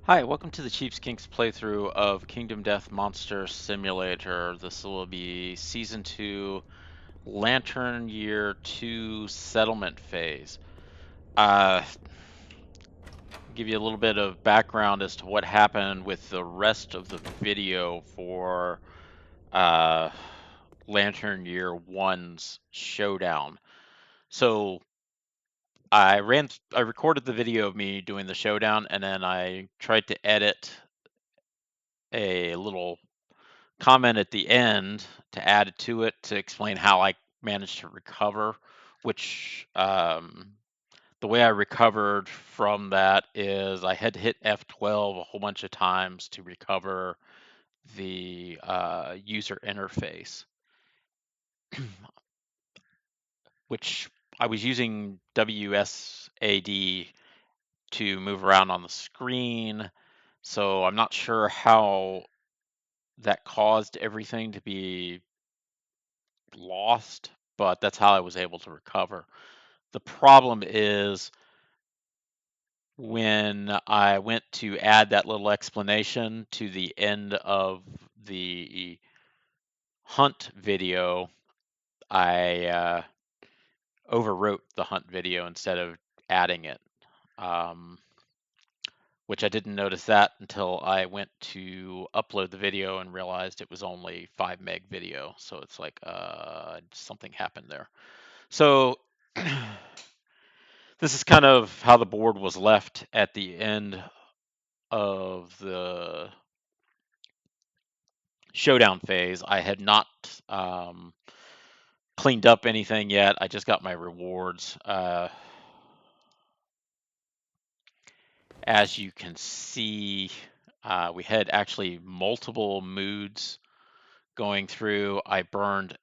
Hi, welcome to the Chiefs Kinks playthrough of Kingdom Death Monster Simulator. This will be Season 2 Lantern Year 2 Settlement Phase. Uh, give you a little bit of background as to what happened with the rest of the video for uh, Lantern Year 1's Showdown. So I recorded the video of me doing the showdown, and then I tried to edit a little comment at the end to add to it to explain how I managed to recover, which the way I recovered from that is I had to hit F12 a whole bunch of times to recover the user interface, which I was using WSAD to move around on the screen. So I'm not sure how that caused everything to be lost, but that's how I was able to recover. The problem is when I went to add that little explanation to the end of the hunt video, I overwrote the hunt video instead of adding it, um, which I didn't notice that until I went to upload the video and realized it was only 5 meg video. So it's like something happened there. So this is kind of how the board was left at the end of the showdown phase. I had not cleaned up anything yet. I just got my rewards. As you can see, we had actually multiple moods going through. I burned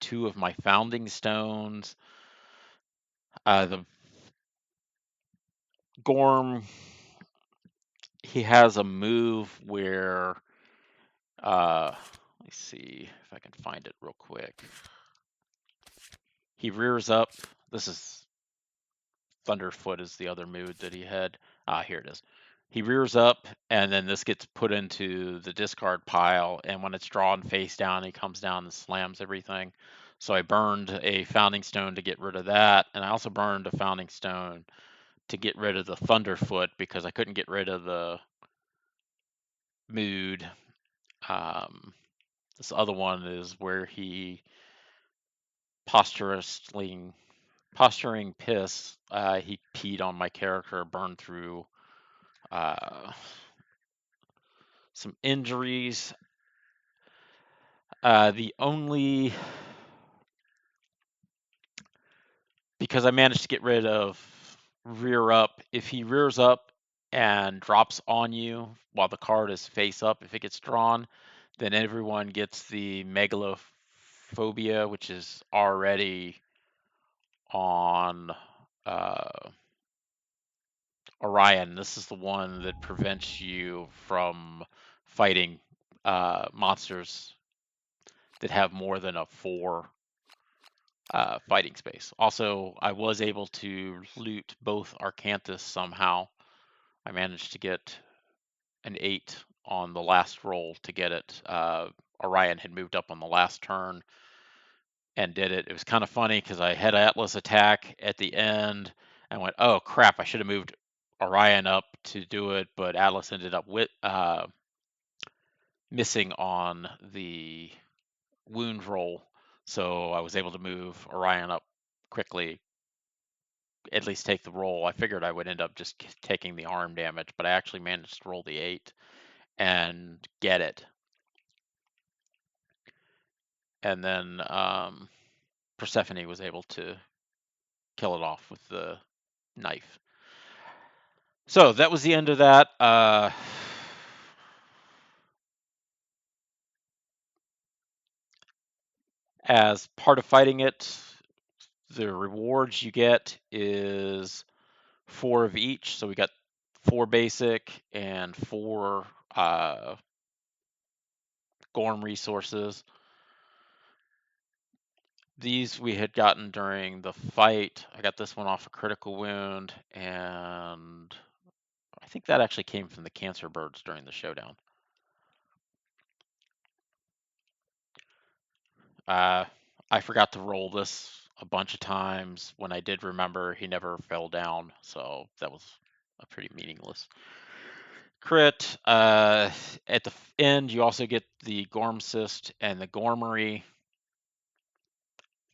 two of my founding stones. The Gorm, he has a move where let me see if I can find it real quick. He rears up. This is Thunderfoot is the other mood that he had. Here it is. He rears up, and then this gets put into the discard pile. And when it's drawn face down, he comes down and slams everything. So I burned a founding stone to get rid of that, and I also burned a founding stone to get rid of the Thunderfoot because I couldn't get rid of the mood. Um, this other one is where he posturing piss. He peed on my character, burned through some injuries. The only because I managed to get rid of rear up. If he rears up and drops on you while the card is face up, if it gets drawn, then everyone gets the megalophobia, which is already on Orion. This is the one that prevents you from fighting monsters that have more than a 4 fighting space. Also, I was able to loot both Arcanthus somehow. I managed to get an 8 on the last roll to get it. Orion had moved up on the last turn and did it. It was kind of funny because I had Atlas attack at the end and went, oh crap, I should have moved Orion up to do it, but Atlas ended up with missing on the wound roll. So I was able to move Orion up quickly, at least take the roll. I figured I would end up just taking the arm damage, but I actually managed to roll the 8 and get it. And then Persephone was able to kill it off with the knife. So that was the end of that. As part of fighting it, the rewards you get is 4 of each. So we got 4 basic and 4 Gorm resources. These we had gotten during the fight. I got this one off a critical wound, and I think that actually came from the cancer birds during the showdown. I forgot to roll this a bunch of times. When I did remember, he never fell down, so that was a pretty meaningless crit. At the end, you also get the Gorm Cyst and the Gormery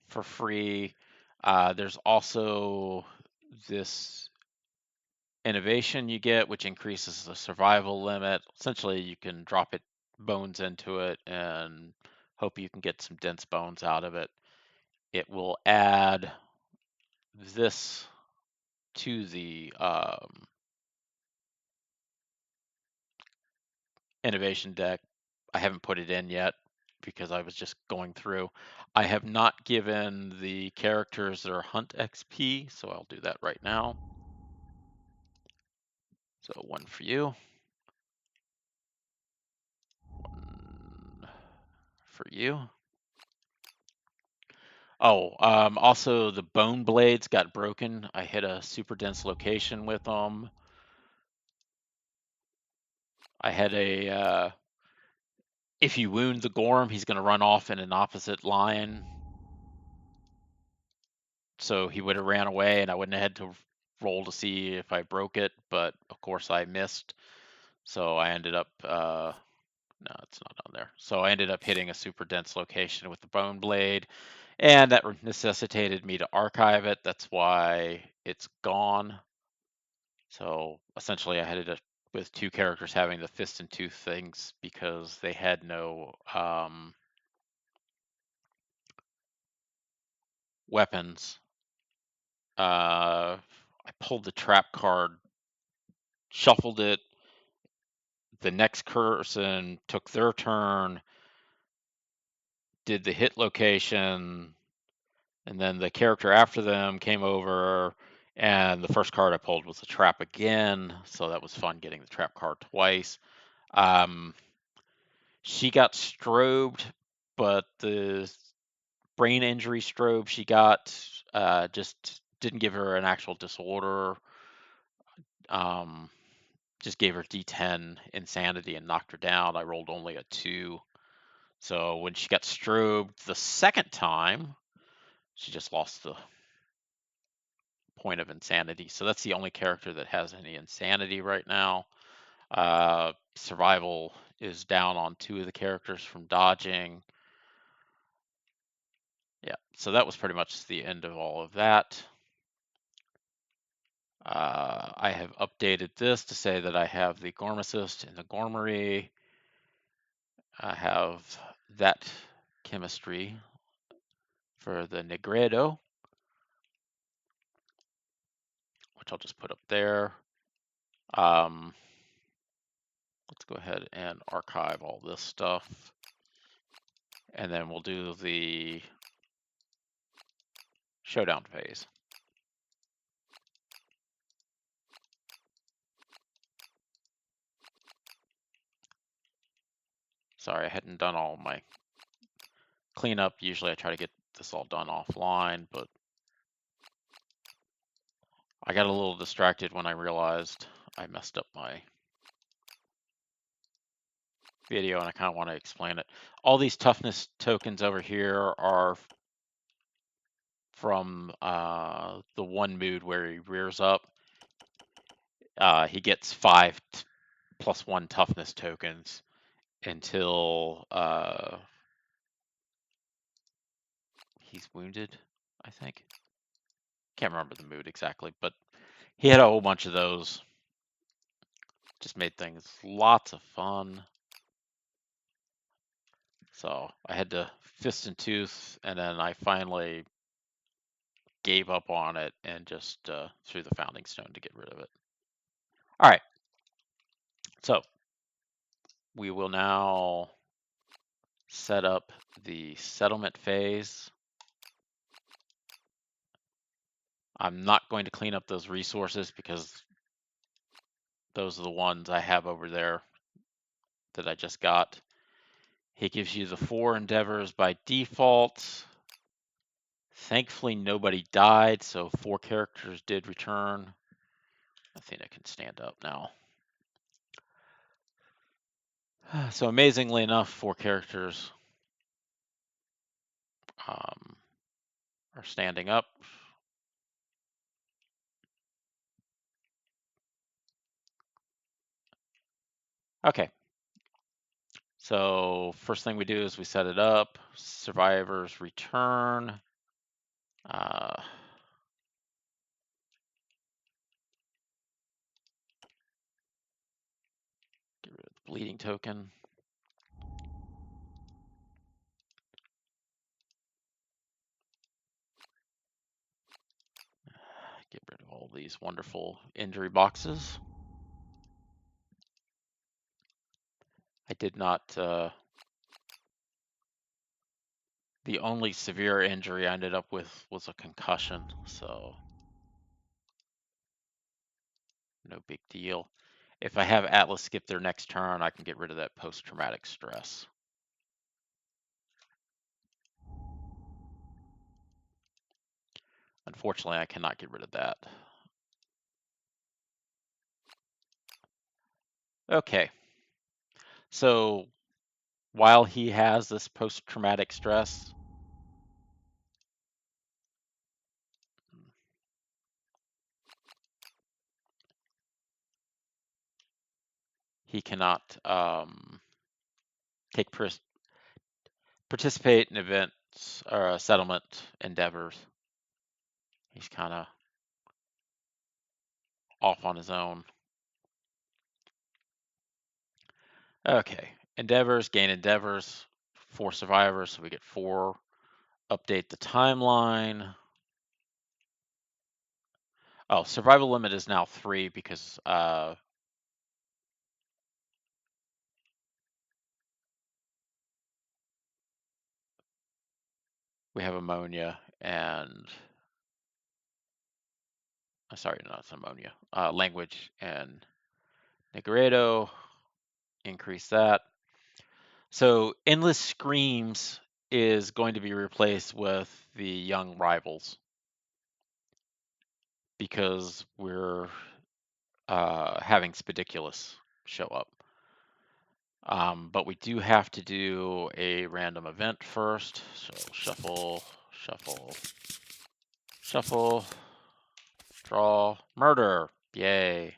for free. There's also this innovation you get, which increases the survival limit. Essentially, you can drop it bones into it and hope you can get some dense bones out of it. It will add this to the innovation deck. I haven't put it in yet because I was just going through. I have not given the characters their hunt XP, so I'll do that right now. So one for you, one for you. Oh, also the bone blades got broken. I hit a super dense location with them. I had a if you wound the Gorm, he's going to run off in an opposite line. So he would have ran away, and I wouldn't have had to roll to see if I broke it. But of course, I missed. So I ended up no, it's not on there. So I ended up hitting a super dense location with the bone blade, and that necessitated me to archive it. That's why it's gone. So essentially, I had it with two characters having the fist and tooth things because they had no weapons. I pulled the trap card, shuffled it. The next person took their turn, did the hit location, and then the character after them came over, and the first card I pulled was a trap again. So that was fun getting the trap card twice. She got strobed, but the brain injury strobe she got just didn't give her an actual disorder. Just gave her D10 insanity and knocked her down. I rolled only a 2. So when she got strobed the second time, she just lost the point of insanity. So that's the only character that has any insanity right now. Survival is down on 2 of the characters from dodging. Yeah, so that was pretty much the end of all of that. I have updated this to say that I have the Gorm Assist and the Gormery. I have that chemistry for the Negredo, which I'll just put up there. Let's go ahead and archive all this stuff. And then we'll do the showdown phase. Sorry, I hadn't done all my cleanup. Usually I try to get this all done offline, but I got a little distracted when I realized I messed up my video, and I kind of want to explain it. All these toughness tokens over here are from the one mood where he rears up. He gets 5 plus 1 toughness tokens until he's wounded, I think. Can't remember the mood exactly, but he had a whole bunch of those. Just made things lots of fun. So I had to fist and tooth, and then I finally gave up on it and just threw the founding stone to get rid of it. All right. So we will now set up the settlement phase. I'm not going to clean up those resources because those are the ones I have over there that I just got. He gives you the 4 endeavors by default. Thankfully, nobody died, so 4 characters did return. Athena can stand up now. So amazingly enough, 4 characters are standing up. Okay. So first thing we do is we set it up. Survivors return. Get rid of the bleeding token. Get rid of all these wonderful injury boxes. I did not, the only severe injury I ended up with was a concussion, so no big deal. If I have Atlas skip their next turn, I can get rid of that post-traumatic stress. Unfortunately, I cannot get rid of that. Okay. So while he has this post-traumatic stress, he cannot participate in events or settlement endeavors. He's kind of off on his own. Okay, endeavors, gain endeavors, 4 survivors, so we get 4. Update the timeline. Oh, survival limit is now 3 because we have ammonia and sorry, no, it's ammonia. Language and Negredo. Increase that. So Endless Screams is going to be replaced with the Young Rivals because we're having Spediculus show up. But we do have to do a random event first. So shuffle, shuffle, shuffle, draw, murder. Yay.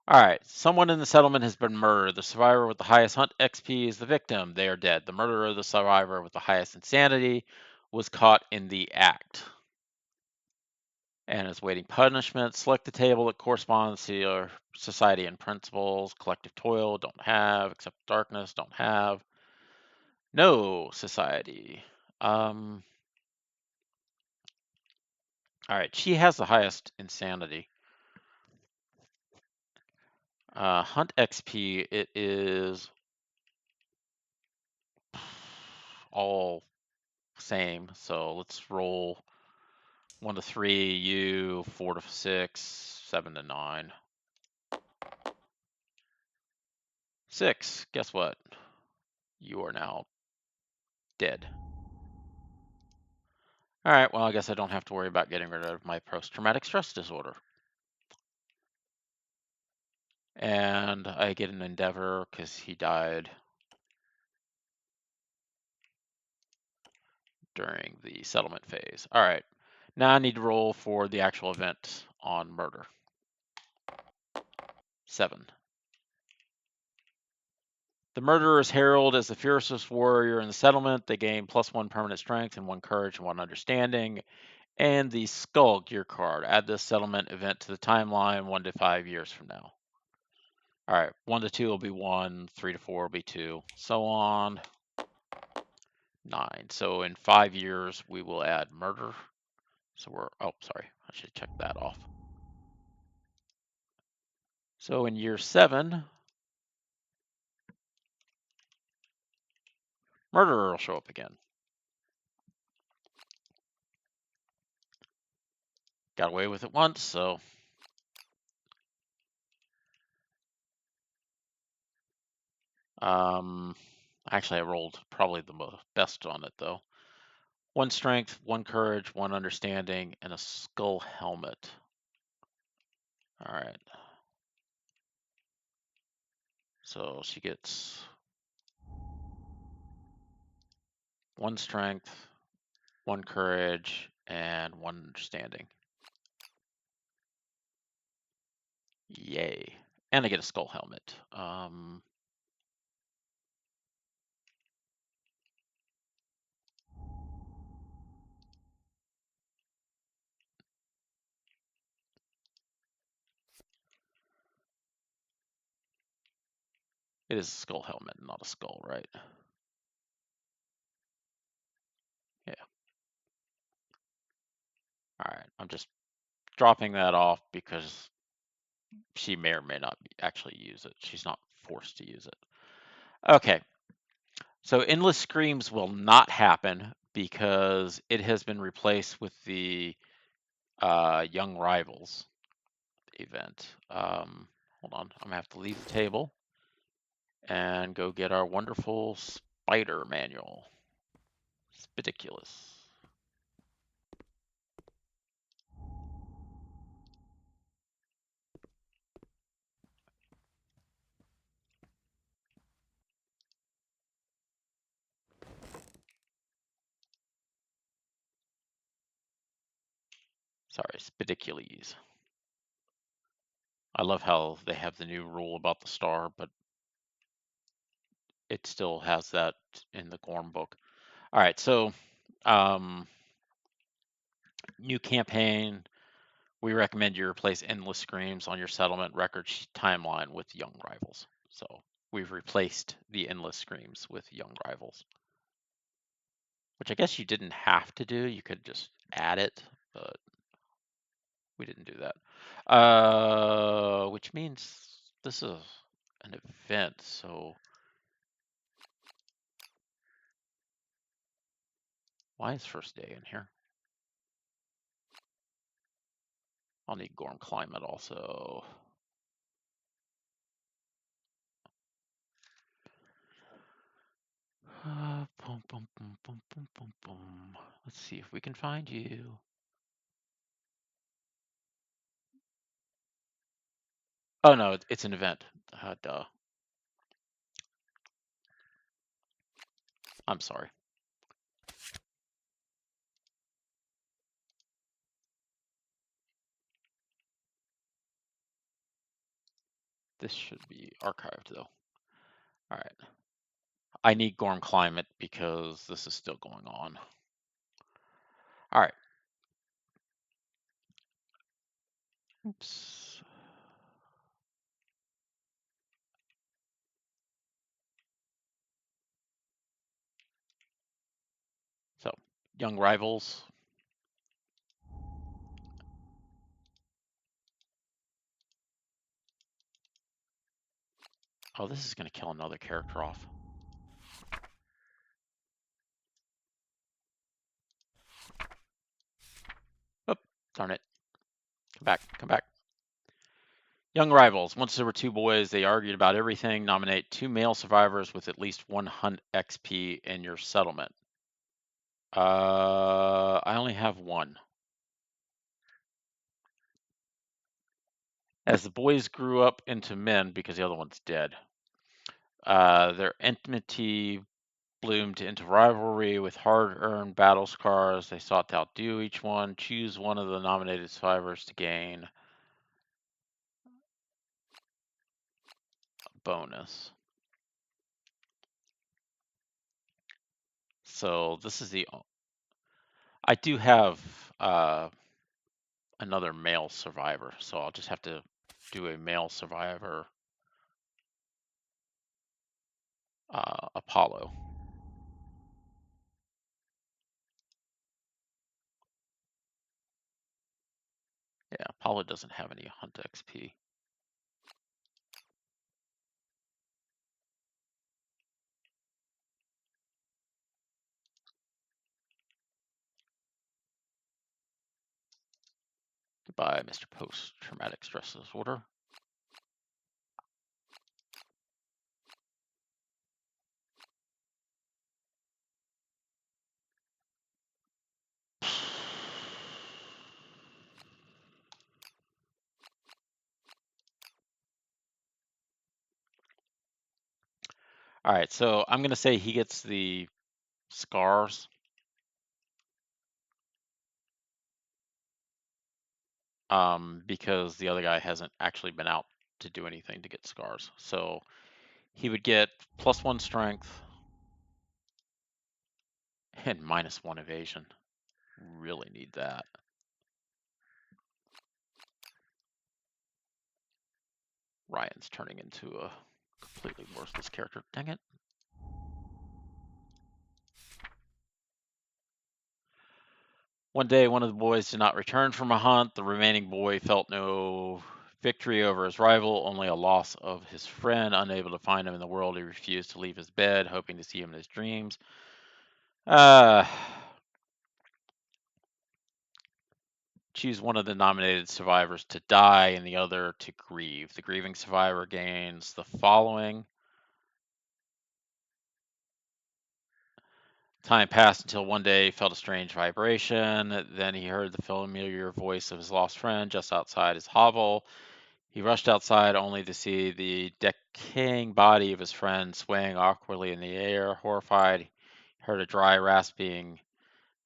All right, someone in the settlement has been murdered. The survivor with the highest hunt XP is the victim. They are dead. The murderer, the survivor with the highest insanity, was caught in the act and is waiting punishment. Select the table that corresponds to your society and principles. Collective toil, don't have. Accept darkness, don't have. No society. All right, she has the highest insanity. Hunt XP, it is all same. So let's roll 1 to 3, you 4 to 6, 7 to 9. 6. Guess what? You are now dead. All right, well, I guess I don't have to worry about getting rid of my post-traumatic stress disorder. And I get an endeavor because he died during the settlement phase. All right, now I need to roll for the actual event on murder. 7. The murderer is heralded as the fiercest warrior in the settlement. They gain +1 permanent strength and 1 courage and 1 understanding. And the Skull Gear card. Add this settlement event to the timeline 1 to 5 years from now. All right, 1 to 2 will be 1, 3 to 4 will be 2, so on. 9. So in 5 years, we will add murder. So we're, oh, sorry, I should check that off. So in year 7, murderer will show up again. Got away with it once, so. Actually, I rolled probably the best on it, though. 1 strength, 1 courage, 1 understanding, and a skull helmet. All right. So she gets 1 strength, 1 courage, and 1 understanding. Yay. And I get a skull helmet. It is a skull helmet, not a skull, right? Yeah. All right. I'm just dropping that off because she may or may not actually use it. She's not forced to use it. Okay. So Endless Screams will not happen because it has been replaced with the Young Rivals event. Hold on. I'm going to have to leave the table and go get our wonderful spider manual. Spidiculous. Sorry, Spidicules. I love how they have the new rule about the star, but it still has that in the Gorm book. All right, so new campaign. We recommend you replace Endless Screams on your settlement record timeline with Young Rivals. So we've replaced the Endless Screams with Young Rivals, which I guess you didn't have to do. You could just add it, but we didn't do that. Which means this is an event, so why is first day in here? I'll need Gorm Climate also. Boom, boom, boom, boom, boom, boom, boom. Let's see if we can find you. Oh no, it's an event. Duh. I'm sorry. This should be archived though. All right. I need Gorm Climate because this is still going on. All right. Oops. So, Young Rivals. Oh, this is going to kill another character off. Oh, darn it. Come back, come back. Young Rivals. Once there were 2 boys, they argued about everything. Nominate 2 male survivors with at least 1 hunt XP in your settlement. I only have 1. As the boys grew up into men, because the other one's dead, their enmity bloomed into rivalry with hard-earned battle scars. They sought to outdo each one. Choose one of the nominated survivors to gain a bonus. So this is the. I do have another male survivor, so I'll just have to do a male survivor, Apollo. Yeah, Apollo doesn't have any hunt XP. Goodbye, Mr. Post-Traumatic Stress Disorder. All right, so I'm gonna say he gets the scars. Because the other guy hasn't actually been out to do anything to get scars. So he would get +1 strength and -1 evasion. Really need that. Ryan's turning into a completely worthless character. Dang it. One day, one of the boys did not return from a hunt. The remaining boy felt no victory over his rival, only a loss of his friend. Unable to find him in the world, he refused to leave his bed, hoping to see him in his dreams. Choose one of the nominated survivors to die and the other to grieve. The grieving survivor gains the following. Time passed until one day he felt a strange vibration. Then he heard the familiar voice of his lost friend just outside his hovel. He rushed outside only to see the decaying body of his friend swaying awkwardly in the air. Horrified, he heard a dry rasping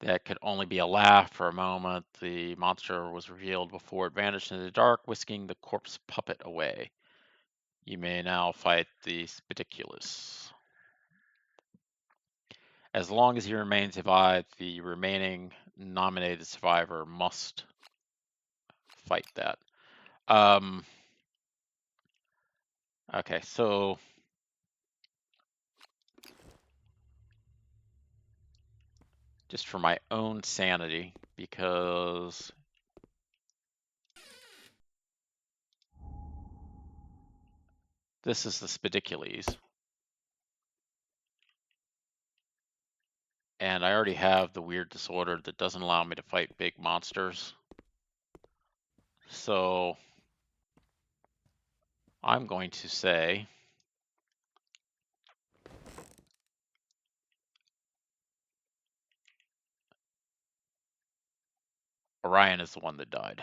that could only be a laugh. For a moment, the monster was revealed before it vanished in the dark, whisking the corpse puppet away. You may now fight the Spidiculus. As long as he remains alive, the remaining nominated survivor must fight that. Okay, so just for my own sanity, because this is the Spidicules, and I already have the weird disorder that doesn't allow me to fight big monsters. So I'm going to say Orion is the one that died.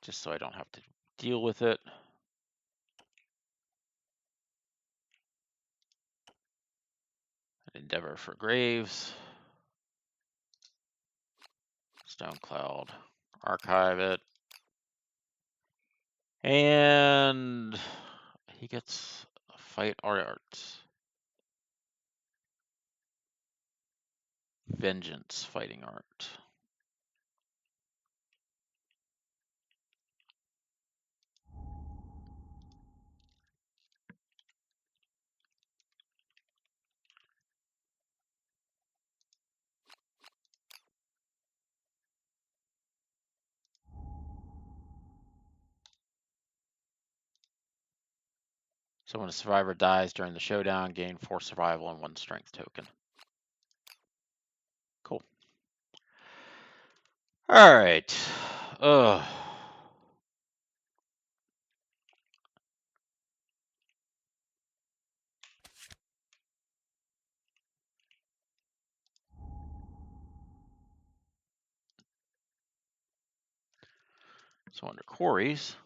Just so I don't have to deal with it. An endeavor for graves. Stone Cloud. Archive it. And he gets fight art. Vengeance fighting art. So when a survivor dies during the showdown, gain 4 survival and 1 strength token. Cool. All right. Ugh. So under quarries,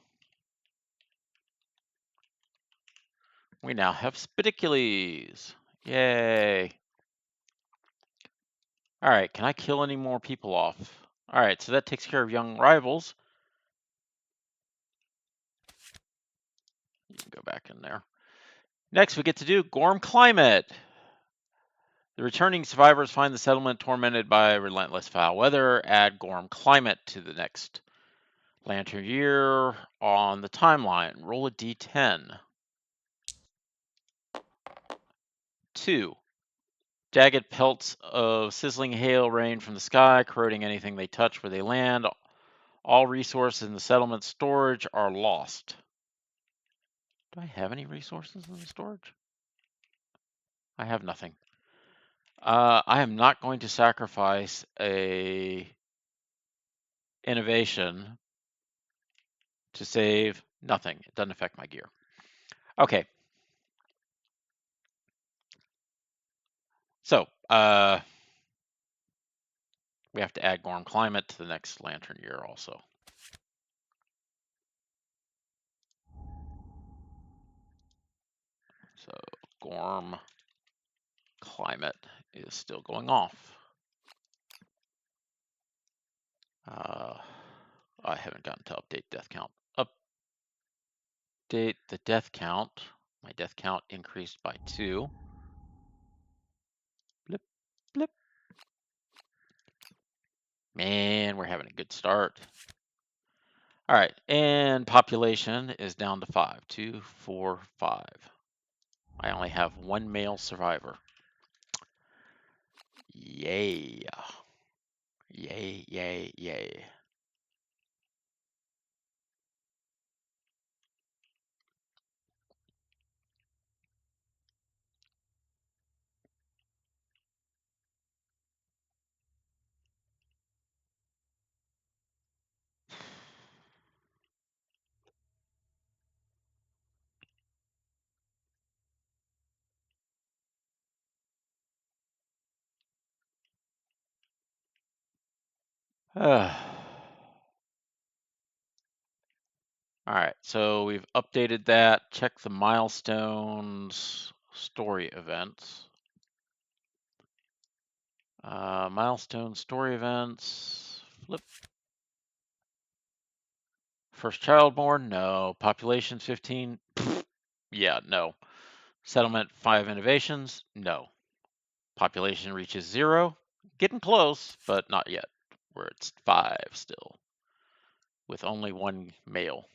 we now have Spidicules. Yay. All right, can I kill any more people off? All right, so that takes care of young rivals. You can go back in there. Next, we get to do Gorm Climate. The returning survivors find the settlement tormented by relentless foul weather. Add Gorm Climate to the next Lantern Year on the timeline. Roll a d10. 2. Jagged pelts of sizzling hail rain from the sky, corroding anything they touch where they land. All resources in the settlement storage are lost. Do I have any resources in the storage? I have nothing. I am not going to sacrifice a innovation to save nothing. It doesn't affect my gear. Okay. So, We have to add Gorm Climate to the next Lantern Year also. So Gorm Climate is still going off. I haven't gotten to update death count. Update the death count. My death count increased by 2. Blip, blip. Man, we're having a good start. All right, and population is down to 5. 2, 4, 5. I only have 1 male survivor. Yay. Yay, yay, yay. All right, so we've updated that. Check the milestones story events. Milestone story events. Flip. First child born? No. Population 15? Yeah, no. Settlement 5 innovations? No. Population reaches 0? Getting close, but not yet. Where it's 5 still, with only 1 male.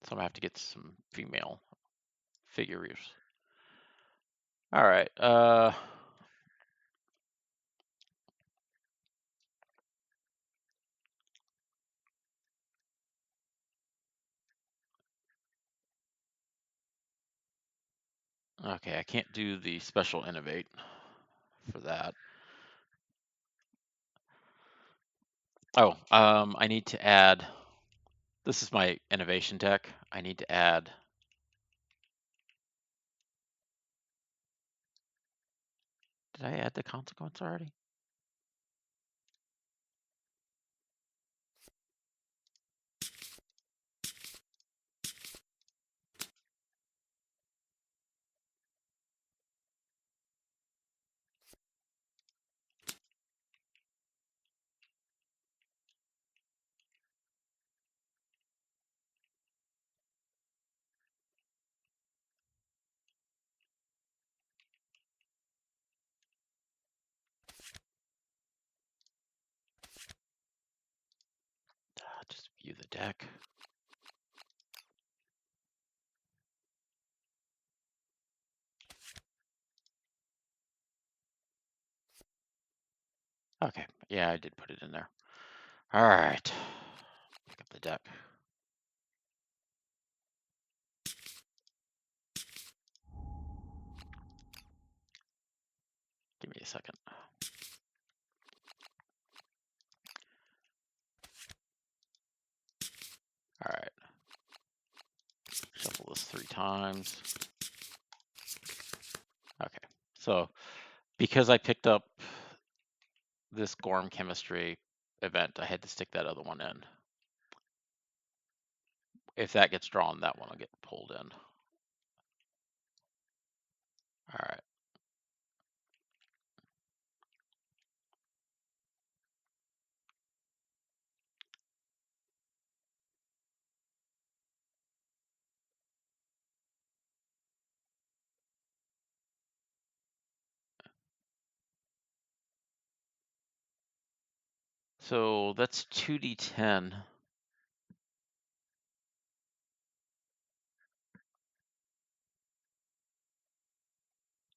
So I'm gonna have to get some female figures. All right. Okay, I can't do the special innovate for that. Oh, I need to add. This is my innovation deck. I need to add. Did I add the consequence already? Just view the deck. Okay, yeah, I did put it in there. All right, pick up the deck. Give me a second. All right, shuffle this 3 times. Okay, so because I picked up this Gorm chemistry event, I had to stick that other one in. If that gets drawn, that one will get pulled in. All right. So that's 2d10.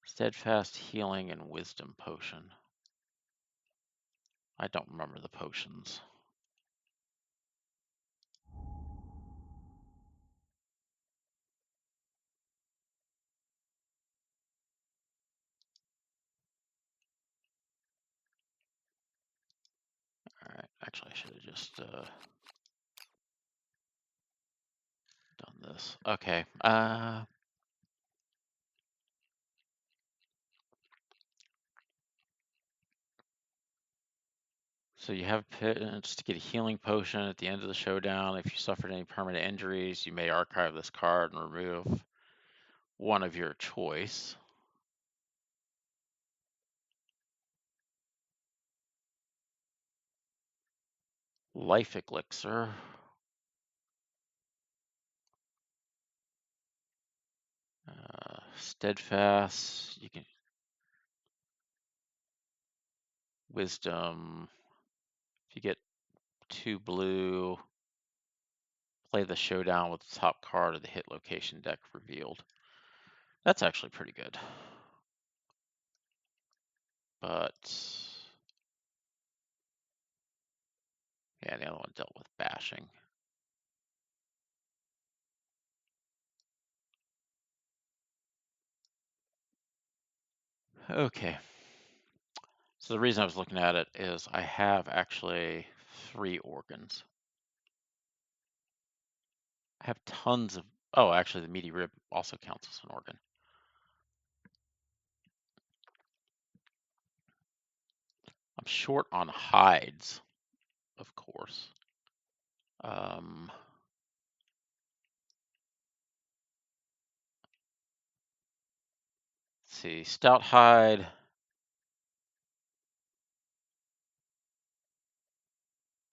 Steadfast healing and wisdom potion. I don't remember the potions. All right, actually, I should have just done this. Okay. So you have just to get a healing potion at the end of the showdown. If you suffered any permanent injuries, you may archive this card and remove one of your choice. Life elixir. Steadfast. You can wisdom. If you get 2 blue, play the showdown with the top card of the hit location deck revealed. That's actually pretty good. But yeah, the other one dealt with bashing. Okay. So the reason I was looking at it is I have actually 3 organs. I have tons of, oh, actually the meaty rib also counts as an organ. I'm short on hides, of course. Let's see, stout hide.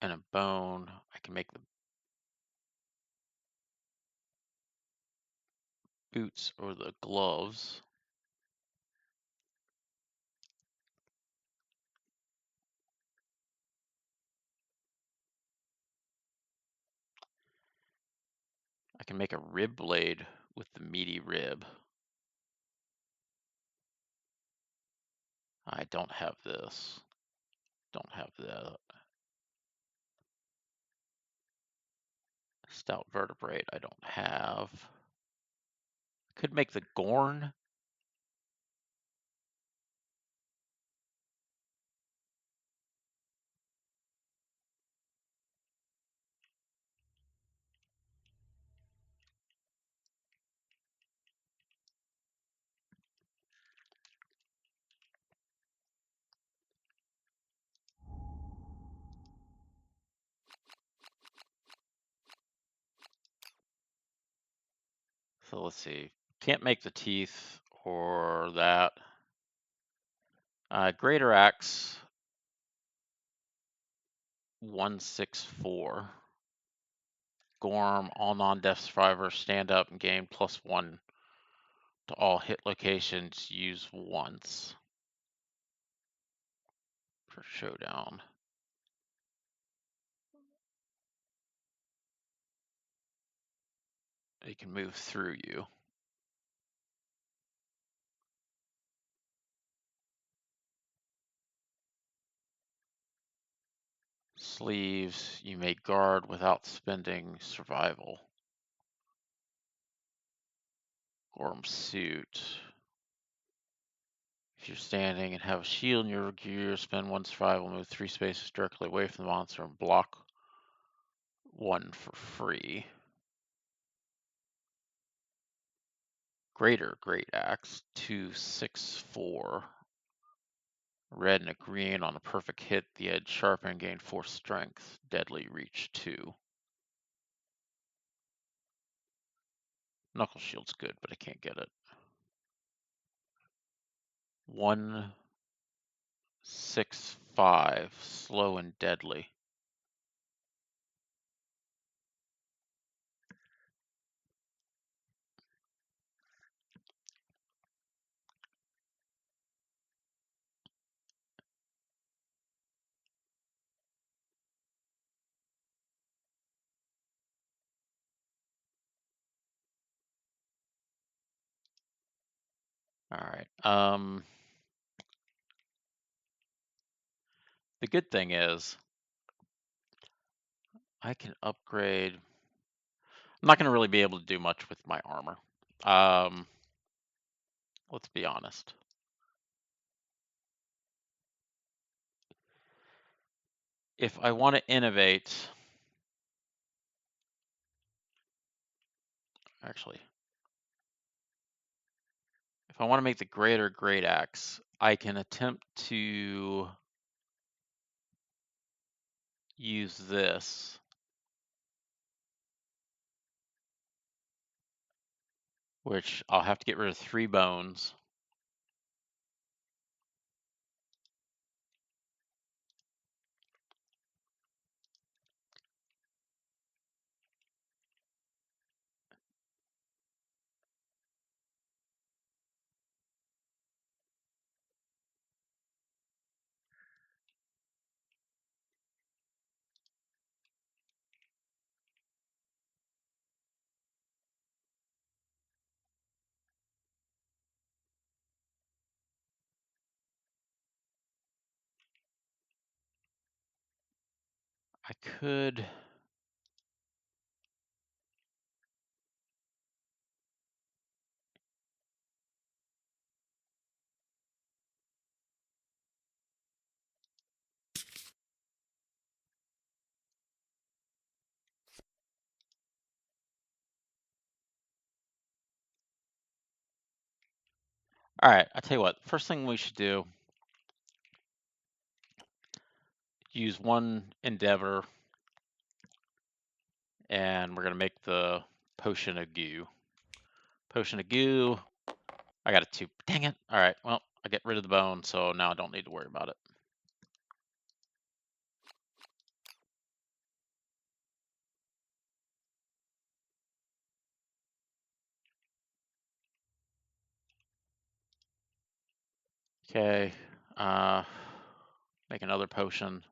And a bone. I can make the boots or the gloves. I can make a rib blade with the meaty rib. I don't have this. Don't have the stout vertebrate. I don't have. Could make the gorn. So let's see. Can't make the teeth or that. Greater axe 164. Gorm, all non-death survivors stand up and gain +1 to all hit locations used once per showdown. They can move through you. Sleeves, you may guard without spending survival. Gorm suit. If you're standing and have a shield in your gear, spend 1 survival, move 3 spaces directly away from the monster, and block 1 for free. Greater Great Axe 264. Red and a green on a perfect hit. The edge sharpen and gain 4 strength. Deadly reach 2. Knuckle shield's good, but I can't get it. 165. Slow and deadly. All right. The good thing is I can upgrade. I'm not going to really be able to do much with my armor. Let's be honest. If I want to innovate, actually, if I want to make the greater great axe, I can attempt to use this. Which I'll have to get rid of 3 bones. I could. All right, I tell you what, first thing we should do, use 1 endeavor, and we're gonna make the potion of goo. Potion of goo. I got a 2. Dang it. All right, well, I get rid of the bone, so now I don't need to worry about it. Okay, make another potion.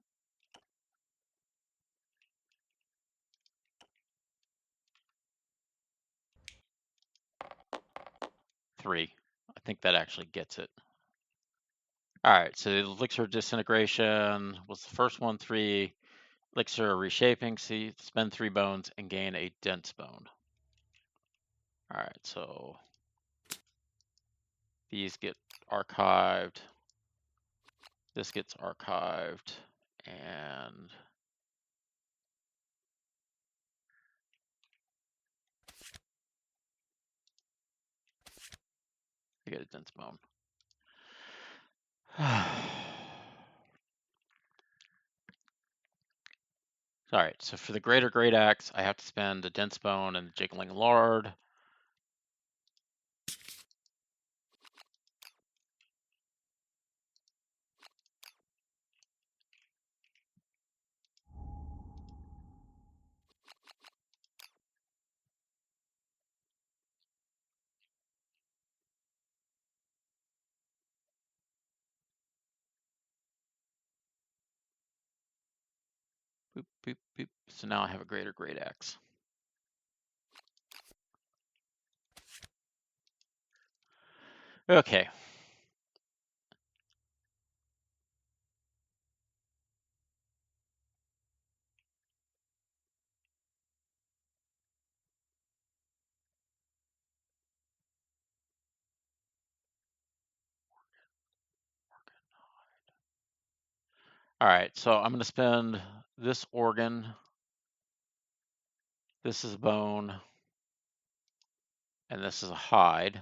3. I think that actually gets it. All right, so the elixir of disintegration was the first one, 3. Elixir of reshaping, see, spend 3 bones and gain a dense bone. All right, so these get archived. This gets archived, and I get a dense bone. All right, so for the greater great axe, I have to spend a dense bone and the jiggling lard. Boop, boop, boop. So now I have a greater great axe. Okay. All right, so I'm going to spend this organ. This is a bone, and this is a hide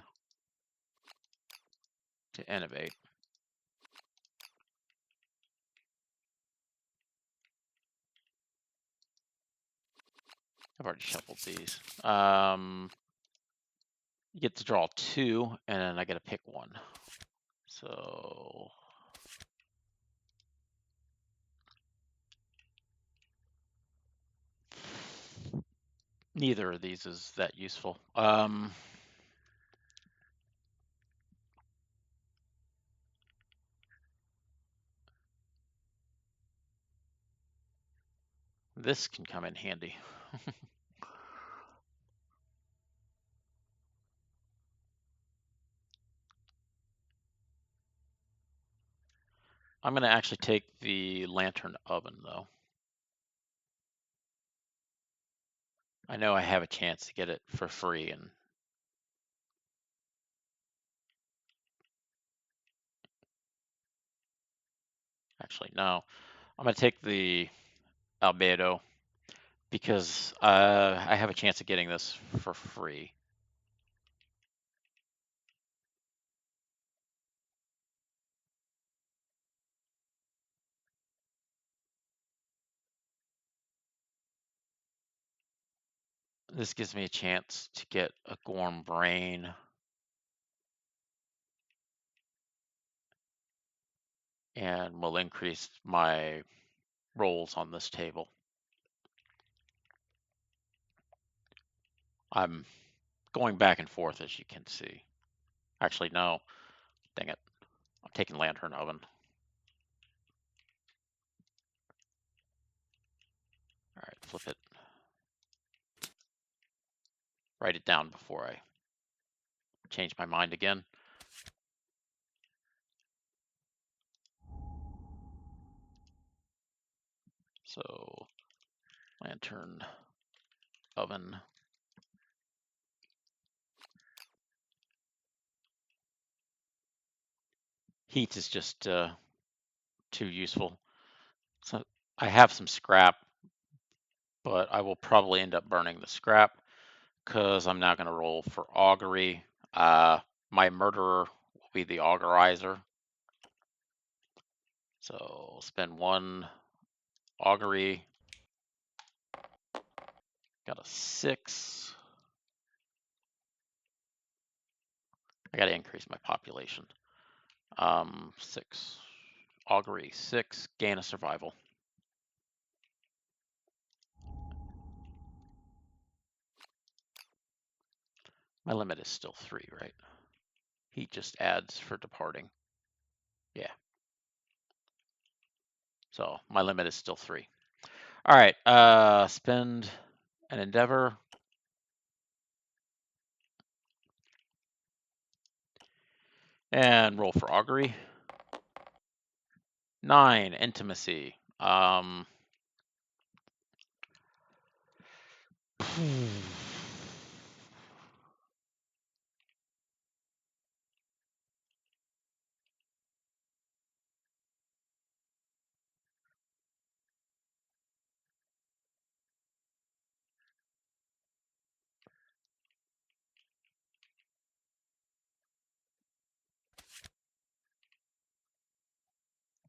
to innovate. I've already shuffled these. You get to draw 2, and then I get to pick 1. So neither of these is that useful. This can come in handy. I'm going to actually take the lantern oven, though. I know I have a chance to get it for free, and actually, no. I'm going to take the albedo because I have a chance of getting this for free. This gives me a chance to get a Gorm Brain. And will increase my rolls on this table. I'm going back and forth, as you can see. Actually, no. Dang it. I'm taking Lantern Oven. All right, flip it. Write it down before I change my mind again. So, Lantern Oven. Heat is just too useful. So I have some scrap, but I will probably end up burning the scrap because I'm now going to roll for Augury. My murderer will be the Augurizer. So spend 1 Augury. Got a 6. I got to increase my population. 6. Augury 6. Gain a survival. My limit is still 3, right? He just adds for departing. Yeah. So my limit is still 3. All right. Spend an endeavor. And roll for augury. 9, intimacy.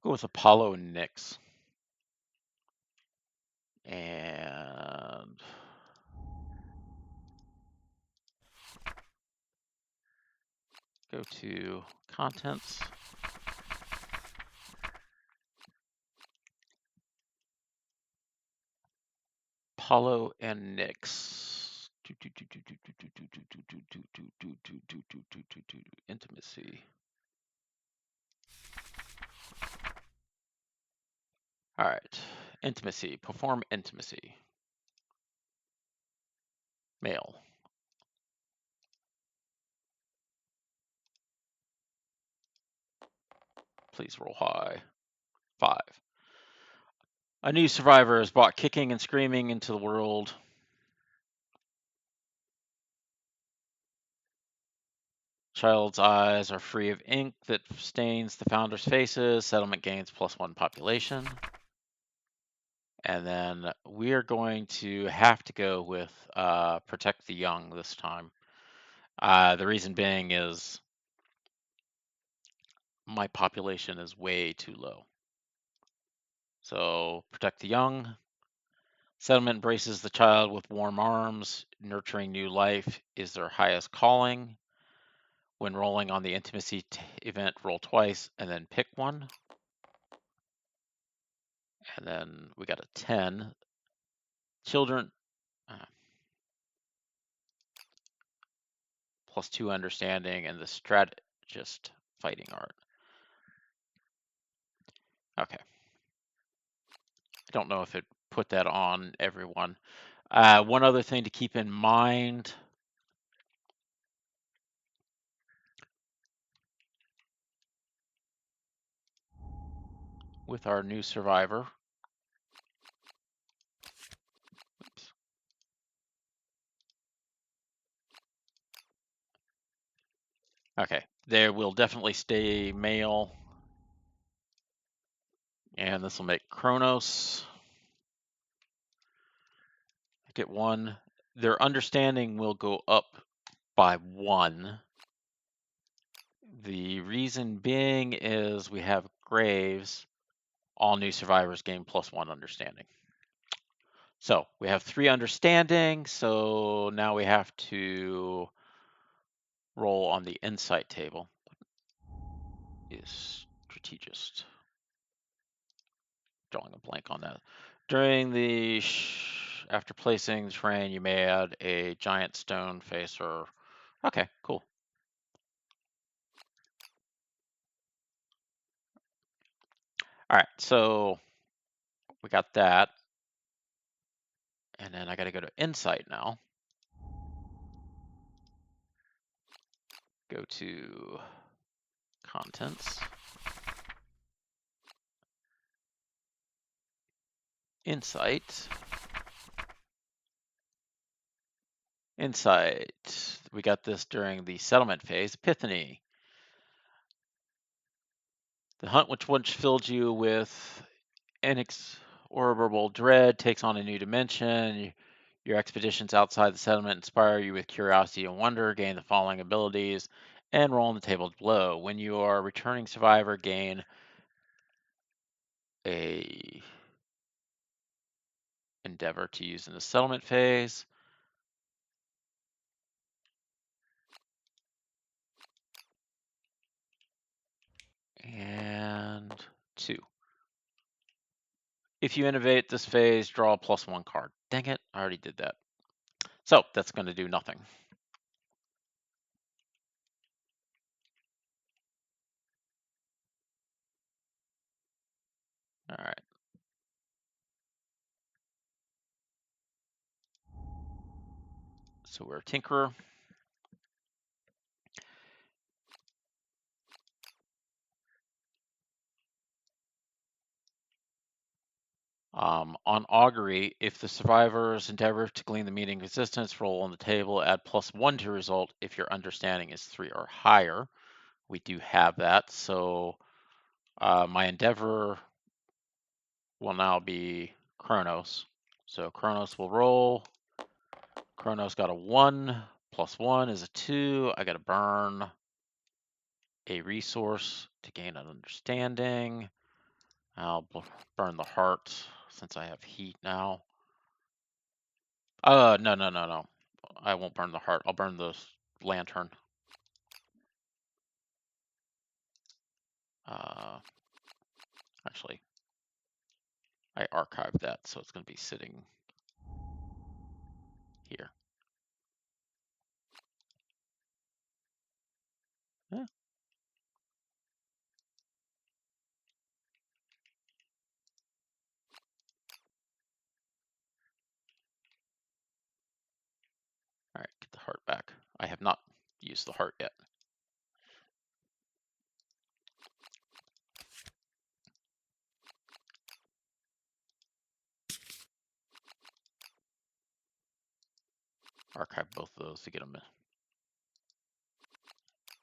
Go with Apollo and Nyx. And go to contents. Apollo and Nyx. Intimacy. All right. Intimacy. Perform intimacy. Male. Please roll high. 5. A new survivor is brought kicking and screaming into the world. Child's eyes are free of ink that stains the founder's faces. Settlement gains +1 population. And then we are going to have to go with Protect the Young this time. The reason being is my population is way too low. So Protect the Young. Settlement embraces the child with warm arms. Nurturing new life is their highest calling. When rolling on the intimacy event, roll twice and then pick one. And then we got a 10. Children, +2 understanding, and the strategist fighting art. Okay. I don't know if it put that on everyone. One other thing to keep in mind with our new survivor. Oops. Okay, there will definitely stay male. And this will make Kronos. Get 1. Their understanding will go up by 1. The reason being is we have Graves. All new survivors gain +1 understanding. So we have 3 understanding, so now we have to roll on the insight table. Is strategist. Drawing a blank on that. During the after placing the terrain, you may add a giant stone face or okay, cool. All right, so we got that. And then I got to go to insight now. Go to contents. Insight. Insight. We got this during the settlement phase. Epiphany. The hunt which once filled you with inexorable dread takes on a new dimension. Your expeditions outside the settlement inspire you with curiosity and wonder. Gain the following abilities and roll on the table below. When you are a returning survivor, gain a endeavor to use in the settlement phase. And 2. If you innovate this phase, draw a +1 card. Dang it, I already did that. So that's going to do nothing. All right. So we're a Tinkerer. On Augury, if the survivors endeavor to glean the meaning of existence, roll on the table, add +1 to result if your understanding is 3 or higher. We do have that, so my endeavor will now be Chronos. So Chronos will roll. Chronos got a 1, +1 is a 2. I got to burn a resource to gain an understanding. I'll burn the heart since I have heat now. No. I won't burn the heart. I'll burn the lantern. Actually, I archived that, so it's going to be sitting here. Yeah. All right, get the heart back. I have not used the heart yet. Archive both of those to get them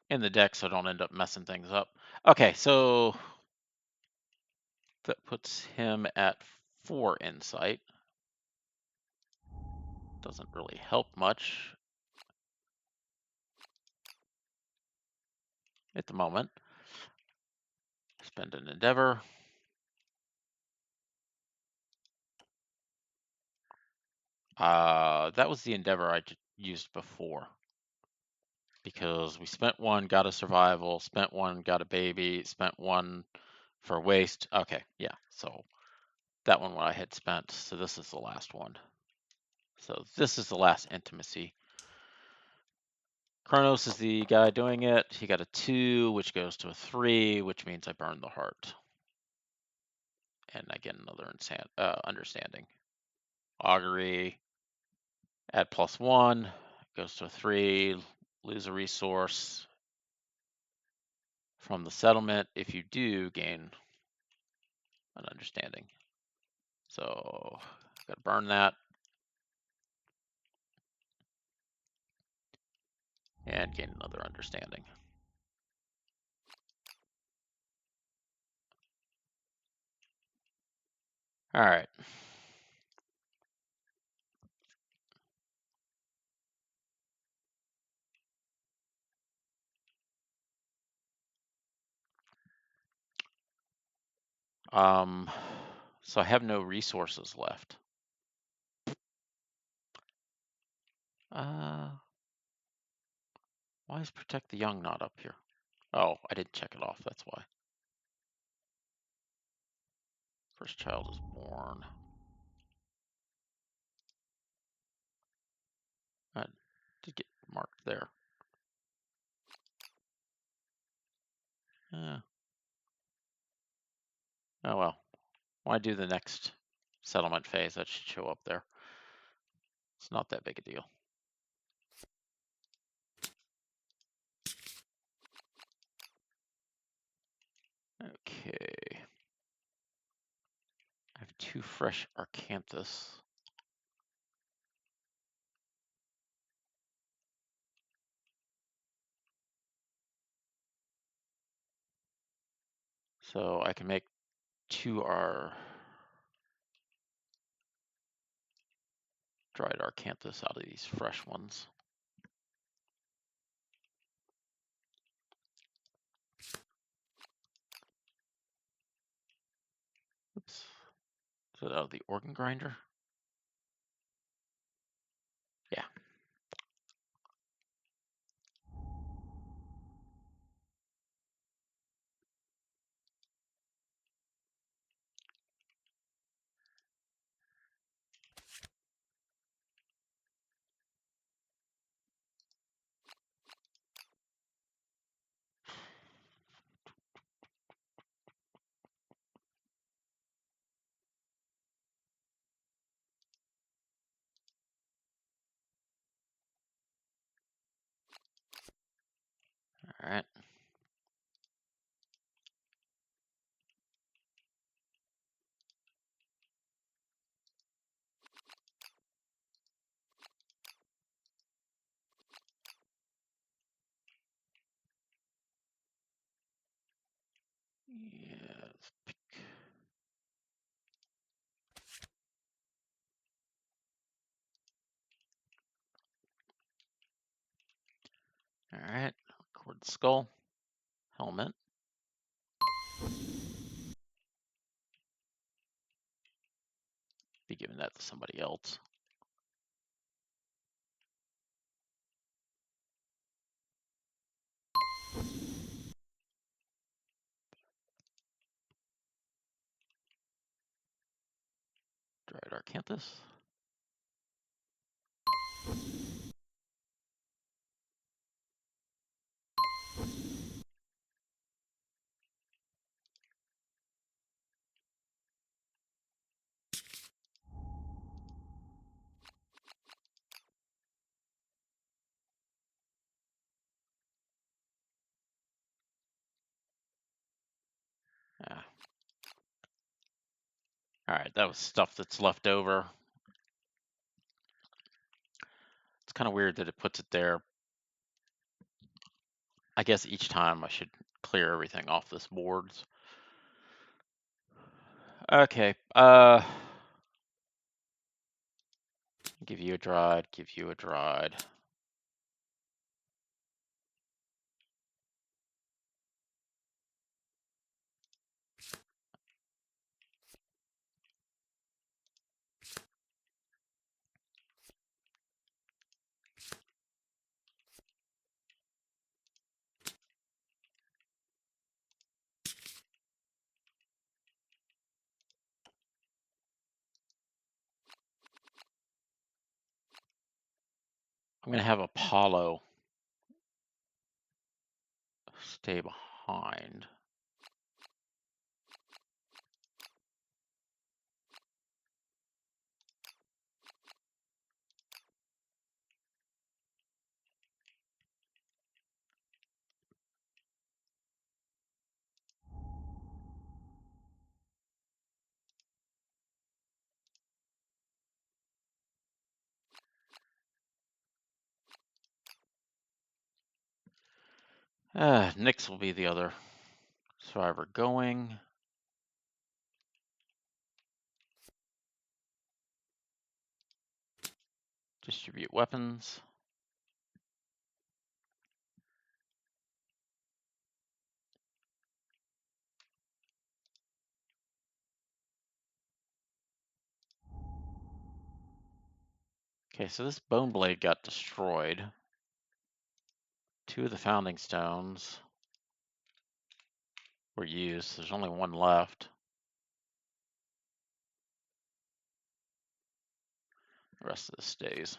in the deck so I don't end up messing things up. Okay, so that puts him at 4 insight. Doesn't really help much at the moment. Spend an endeavor. That was the endeavor I used before. Because we spent 1, got a survival, spent 1, got a baby, spent 1 for waste. Okay, yeah, so that one I had spent, so this is the last one. So this is the last intimacy. Kronos is the guy doing it. He got a 2, which goes to a 3, which means I burn the heart. And I get another understanding. Augury, add +1, goes to a 3, lose a resource from the settlement. If you do, gain an understanding. So, gotta burn that. And gain another understanding. All right. So I have no resources left. Why is protect the young not up here? Oh, I didn't check it off, that's why. First child is born. I did get marked there. Oh well. When I do the next settlement phase, that should show up there. It's not that big a deal. Okay. I have 2 fresh Arcanthus. So I can make 2 dried Arcanthus out of these fresh ones. Oops. Is it out of the organ grinder? Yeah. All right. Yeah, let's pick. All right. Record the skull. Helmet. Be giving that to somebody else. Dried Arcanthus. Ah. All right, that was stuff that's left over. It's kind of weird that it puts it there. I guess each time I should clear everything off this boards. Okay. Give you a dried. Give you a dried. I'm gonna have Apollo stay behind. Nyx will be the other survivor going. Distribute weapons. Okay, so this bone blade got destroyed. 2 of the founding stones were used. There's only 1 left. The rest of this stays.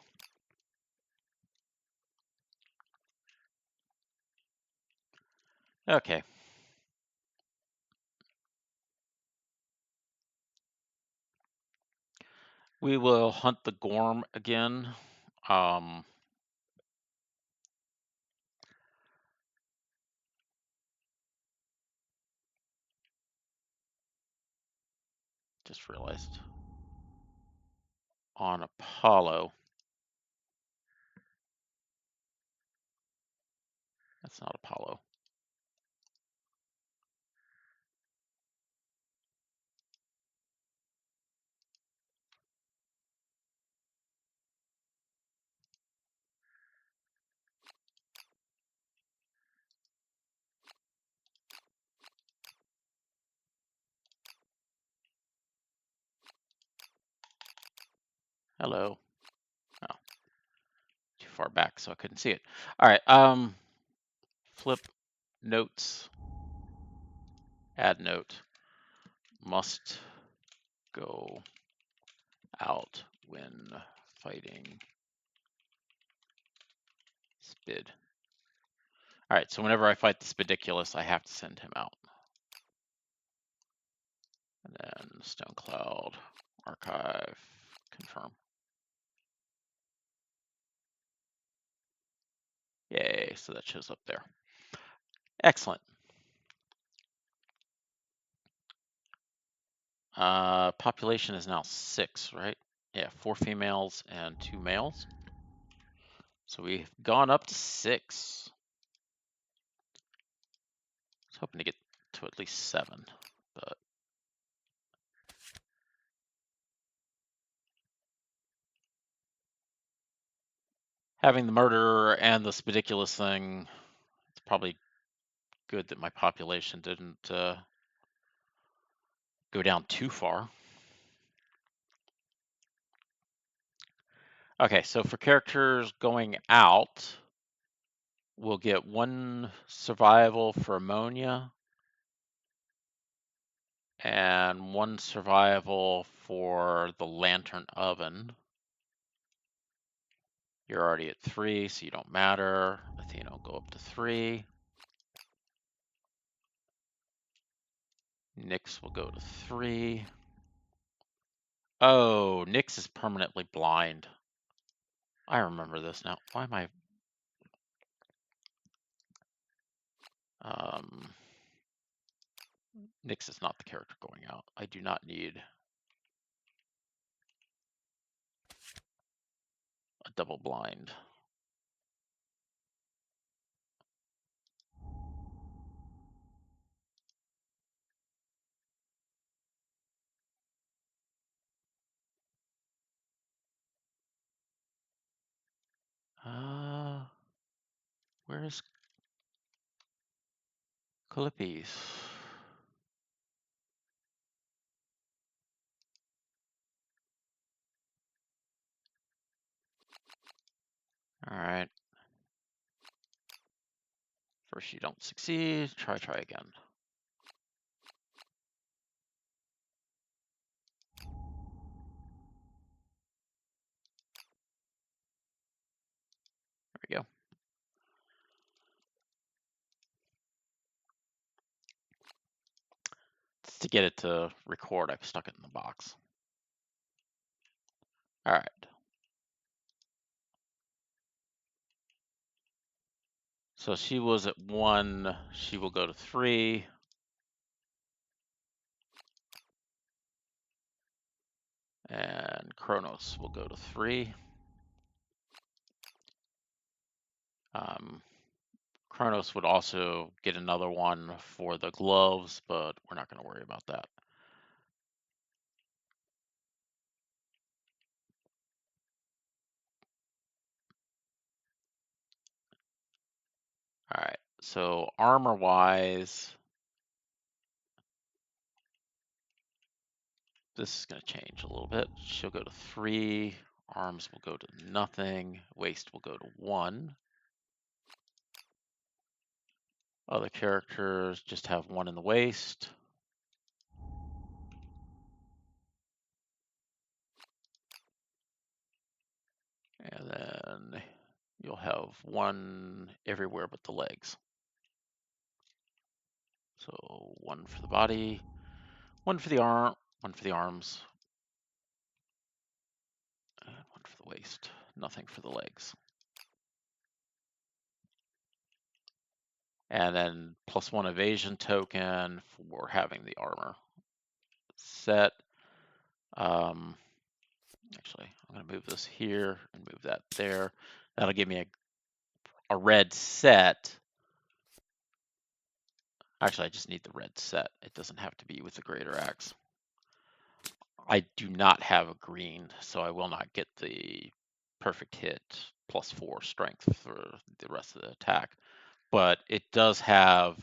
Okay. We will hunt the Gorm again. Just realized on Apollo. That's not Apollo. Hello. Oh, too far back, so I couldn't see it. All right. Flip notes. Add note. Must go out when fighting Spid. All right, so whenever I fight the Spidiculous, I have to send him out. And then Stone Cloud, archive, confirm. Yay, so that shows up there. Excellent. Population is now 6, right? Yeah, 4 females and 2 males. So we've gone up to 6. I was hoping to get to at least 7, but having the murderer and the Spidiculous thing, it's probably good that my population didn't go down too far. Okay, so for characters going out, we'll get 1 survival for ammonia and 1 survival for the lantern oven. You're already at 3, so you don't matter. Athena will go up to 3. Nyx will go to 3. Oh, Nyx is permanently blind. I remember this now. Why am I... Nyx is not the character going out. I do not need a double blind. Where's Callipes? All right. First you don't succeed, try again. There we go. To get it to record, I've stuck it in the box. All right. So she was at 1, she will go to 3. And Kronos will go to 3. Kronos would also get another one for the gloves, but we're not going to worry about that. All right, so armor-wise, this is going to change a little bit. She'll go to 3 Arms will go to nothing. Waist will go to 1. Other characters just have 1 in the waist. And then you'll have 1 everywhere but the legs. So 1 for the body, 1 for the arm, 1 for the arms, and 1 for the waist. Nothing for the legs. And then +1 evasion token for having the armor set. Actually, I'm going to move this here and move that there. That'll give me a red set. Actually, I just need the red set. It doesn't have to be with the greater axe. I do not have a green, so I will not get the perfect hit +4 strength for the rest of the attack. But it does have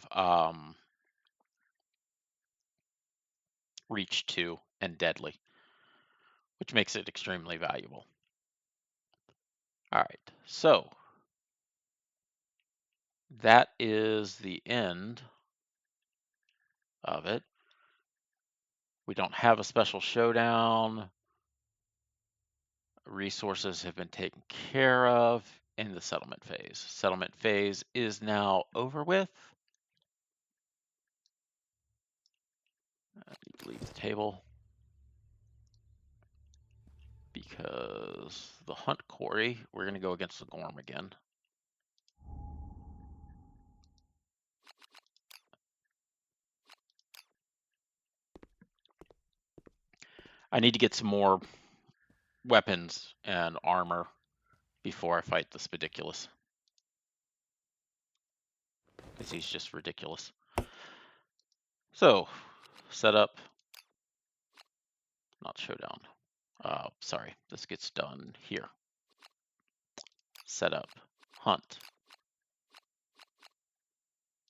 reach 2 and deadly, which makes it extremely valuable. All right, so that is the end of it. We don't have a special showdown. Resources have been taken care of in the settlement phase. Settlement phase is now over with. I need to leave the table because the hunt quarry, we're going to go against the Gorm again. I need to get some more weapons and armor before I fight the Spediculus, because he's just ridiculous. So, setup, not showdown. Sorry, this gets done here. Setup, hunt,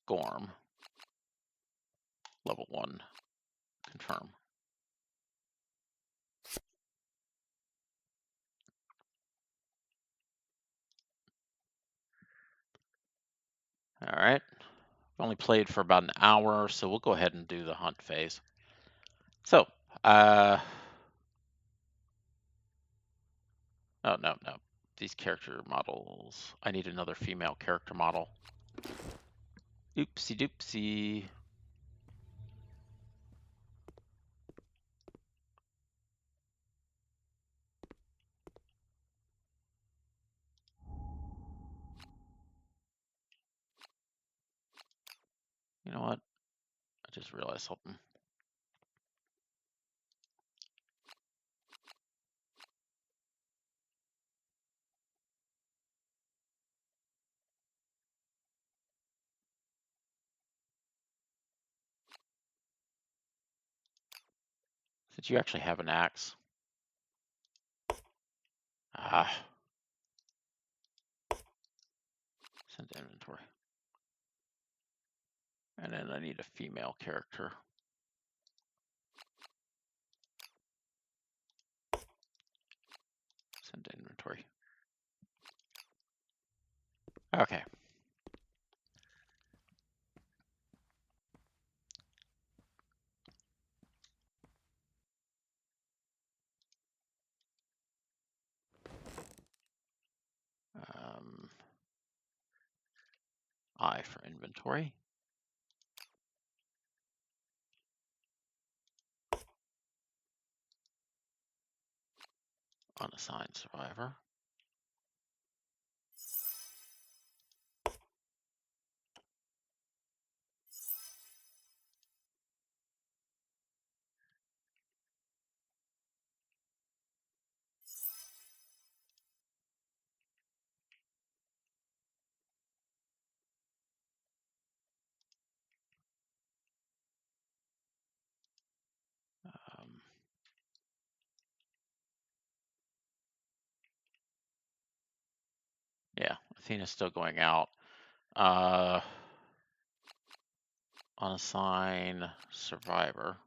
Gorm, level 1, confirm. All right, we only played for about an hour, so we'll go ahead and do the hunt phase. So, oh, no. These character models, I need another female character model. Oopsie doopsie. You know what? I just realized something. Since you actually have an axe. Ah. Send to inventory. And then I need a female character. Send to inventory. Okay. I for inventory. Unassigned survivor. Yeah, Athena's still going out. Unassign survivor.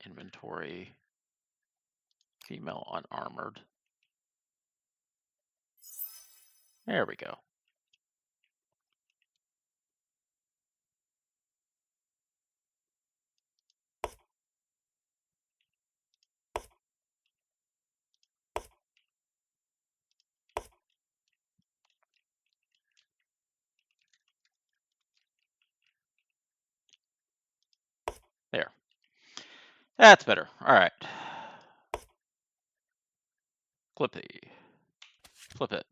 Inventory. female unarmored. There we go. There. That's better. All right. Clippy. Flip it.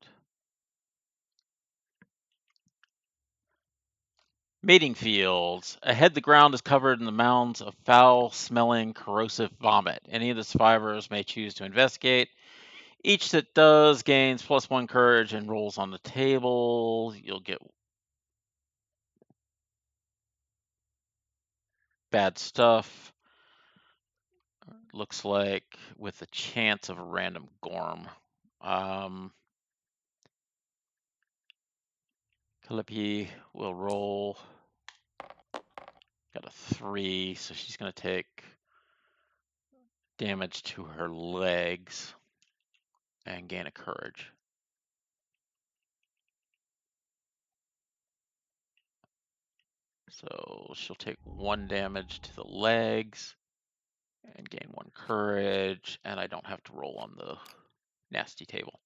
Mating fields. Ahead, the ground is covered in the mounds of foul-smelling, corrosive vomit. Any of the survivors may choose to investigate. Each that does gains +1 courage and rolls on the table. You'll get bad stuff. Looks like with a chance of a random gorm. Calliope will roll. Got a 3, so she's going to take damage to her legs and gain a courage. So she'll take 1 damage to the legs and gain 1 courage, and I don't have to roll on the nasty table.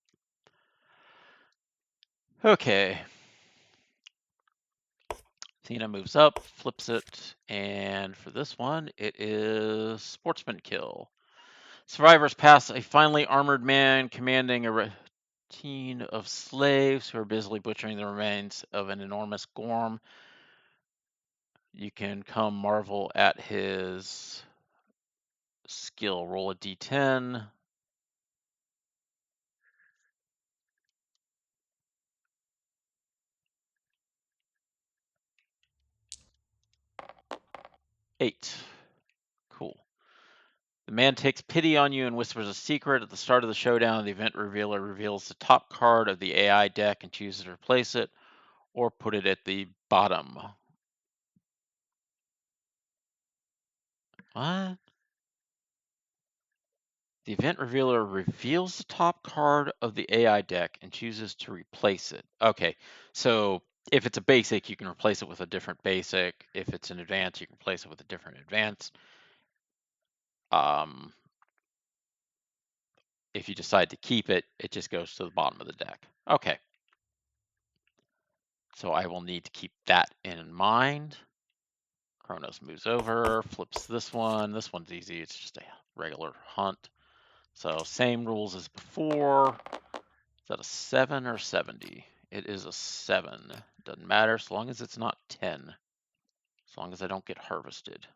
Okay. Athena moves up, flips it, and for this one, it is Sportsman Kill. Survivors pass a finely armored man commanding a routine of slaves who are busily butchering the remains of an enormous gorm. You can come marvel at his skill. Roll a d10. Eight. Cool. The man takes pity on you and whispers a secret. At the start of the showdown, the event revealer reveals the top card of the AI deck and chooses to replace it or put it at the bottom. What? The event revealer reveals the top card of the AI deck and chooses to replace it. Okay, so if it's a basic, you can replace it with a different basic. If it's an advanced, you can replace it with a different advanced. If you decide to keep it, it just goes to the bottom of the deck. Okay. So I will need to keep that in mind. Kronos moves over, flips this one. This one's easy. It's just a regular hunt. So same rules as before. Is that a 7 or 70? It is a 7. Doesn't matter so long as it's not 10. As long as I don't get harvested.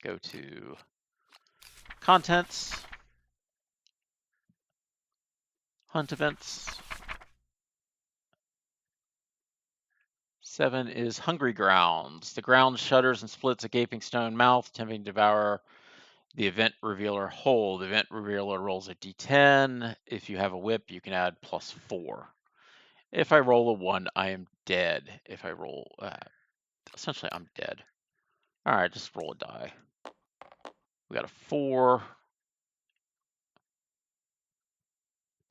Go to contents, hunt events. 7 is hungry grounds. The ground shudders and splits a gaping stone mouth, attempting to devour the event revealer whole. The event revealer rolls a d10. If you have a whip, you can add +4. If I roll a 1, I am dead. If I roll, essentially I'm dead. All right, just roll a die. We got a 4.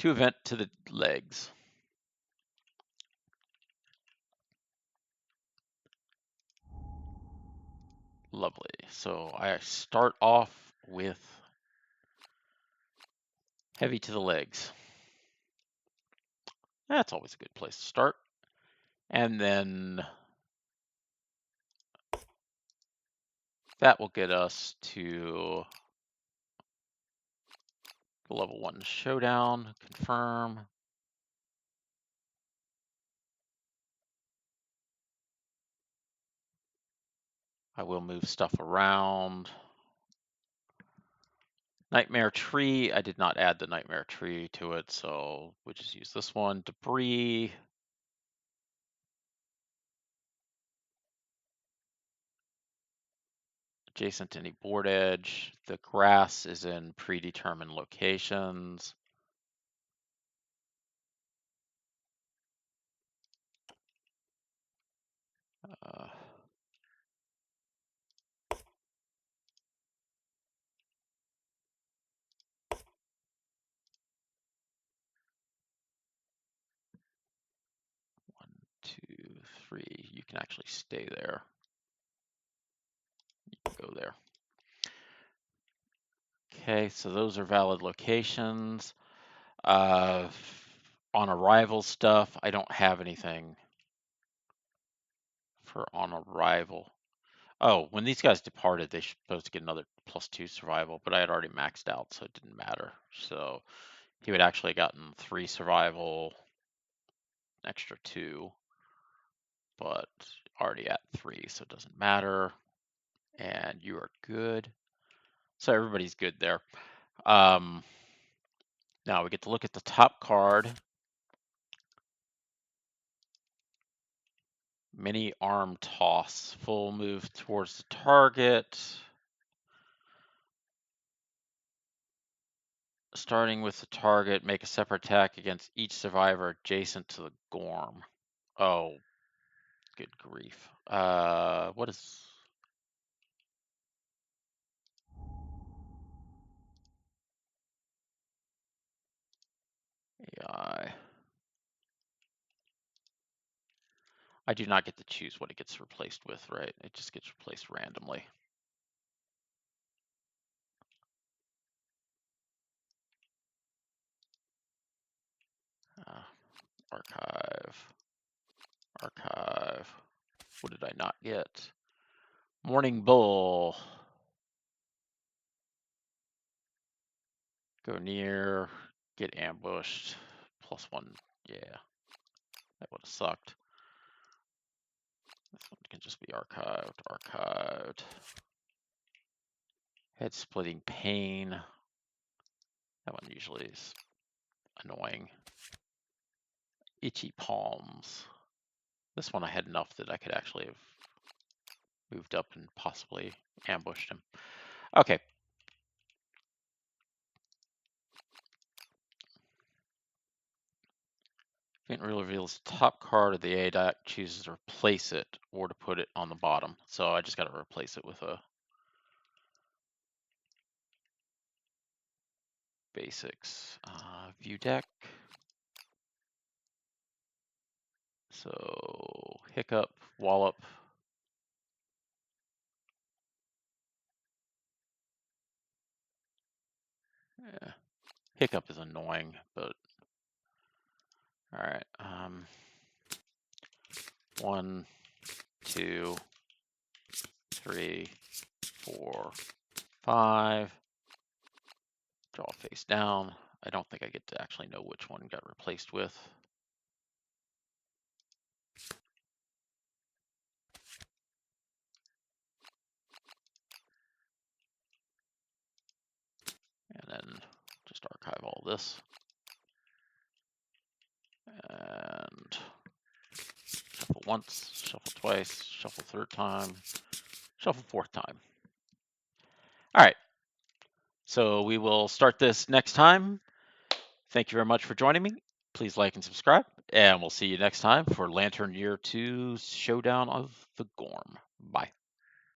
2 event to the legs. Lovely. So I start off with heavy to the legs. That's always a good place to start. And then that will get us to the level 1 showdown. Confirm. I will move stuff around. Nightmare tree. I did not add the nightmare tree to it, so we'll just use this one. Debris. Adjacent to any board edge. The grass is in predetermined locations. 3. You can actually stay there. You can go there. Okay, so those are valid locations. On arrival stuff, I don't have anything for on arrival. Oh, when these guys departed, they should supposed to get another +2 survival, but I had already maxed out, so it didn't matter. So he would actually have gotten 3 survival, extra 2, but already at 3, so it doesn't matter. And you are good. So everybody's good there. Now we get to look at the top card. Mini arm toss. Full move towards the target. Starting with the target, make a separate attack against each survivor adjacent to the Gorm. Oh, good grief. What is... AI? I do not get to choose what it gets replaced with, right? It just gets replaced randomly. Archive. Archive. What did I not get? Morning Bull. Go near. Get ambushed. +1. Yeah. That would have sucked. This one can just be archived. Archived. Head splitting pain. That one usually is annoying. Itchy palms. This one I had enough that I could actually have moved up and possibly ambushed him. Okay. Event reveals the top card of the A deck, chooses to replace it or to put it on the bottom. So I just got to replace it with a basics view deck. So Hiccup, Wallop. Yeah. Hiccup is annoying, but all right. 1, 2, 3, 4, 5. Draw face down. I don't think I get to actually know which one got replaced with. And then just archive all this. And shuffle once, shuffle twice, shuffle third time, shuffle fourth time. All right. So we will start this next time. Thank you very much for joining me. Please like and subscribe, and we'll see you next time for Lantern Year 2 Showdown of the Gorm. Bye.